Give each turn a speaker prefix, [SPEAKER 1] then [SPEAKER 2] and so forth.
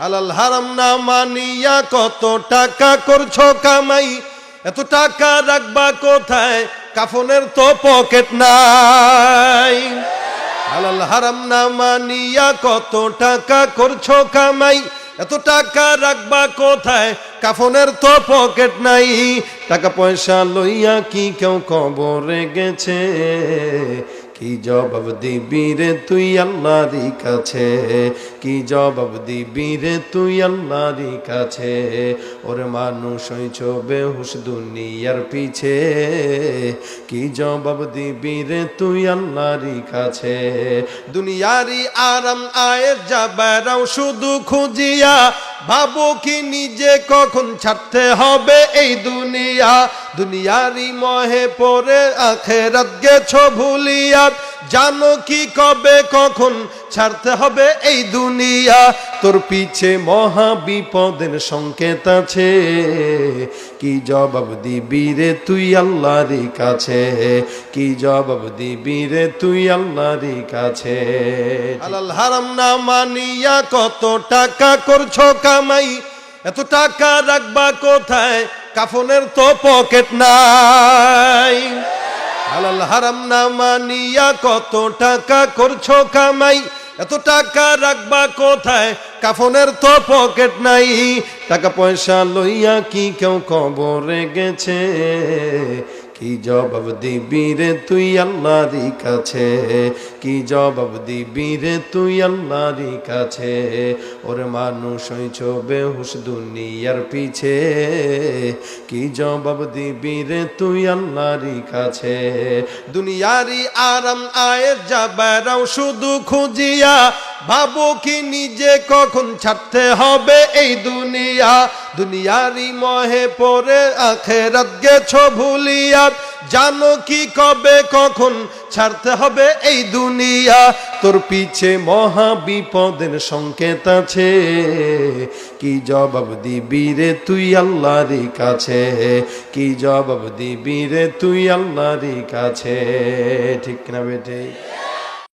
[SPEAKER 1] হালাল হারাম না মানিয়া কত টাকা করছো কামাই, এত টাকা রাখবা কোথায়, কাফনের তো পকেট নাই। হালাল হারাম না মানিয়া কত টাকা করছো কামাই, এত টাকা রাখবা কোথায়, কাফনের তো পকেট নাই। টাকা পয়সা লইয়া কি কেউ কবরে গেছে, কি জবাব দিবি রে তুই আল্লাহরই কাছে, কি জবাব দিবি রে তুই আল্লাহরই কাছে। ওরে মানুষ হইছ বেহুশ দুনিয়ার পিছে, কি জবাব দিবি রে তুই আল্লাহরই কাছে। দুনিয়ারি আরাম আয়ের যাবেরাও শুধু খুঁজিয়া, ভাবো কি নিজে কখন ছাড়তে হবে এই দুনিয়া। দুনিয়ারি মহে পড়ে আখেরাত গেছো ভুলিয়া, জানো কি কবে কখন ছাড়তে হবে এই দুনিয়া। তোর পিছে মহা বিপদের সংকেত আছে, কি জবাব দিবি রে তুই আল্লাহরই কাছে, কি জবাব দিবি রে তুই আল্লাহরই কাছে। হালাল হারাম না মানিয়া কত টাকা করছো কামাই, এত টাকা রাখবা কোথায়, কাফনের তো পকেট নাই। হালাল হারাম না মানিয়া কত টাকা করছো কামাই, এত টাকা রাখবা কোথায়, কাফনের তো পকেট নাই। টাকা পয়সা লইয়া কি কেউ কবরে গেছে, কি জবাব দিবি রে তুই আল্লাহরই কাছে, কি জবাব দিবি রে তুই আল্লাহরই কাছে। ওরে মানুষ হইছ বেহুশ দুনিয়ার পিছে, কি জবাব দিবি রে তুই আল্লাহরই কাছে। দুনিয়ারি আরাম আয়ের যাবেরাও শুধু খুঁজিয়া, ভাবো কি নিজে কখন ছাড়তে হবে এই দুনিয়া। দুনিয়ারি মহে পড়ে আখেরাত গেছো ভুলিয়া, জানো কি কবে কখন ছাড়তে হবে এই দুনিয়া। তোর পিছে মহা বিপদের সংকেত আছে, কি জবাব দিবি রে তুই আল্লাহরই কাছে, কি জবাব দিবি রে তুই আল্লাহরই কাছে। ঠিক না বেটে?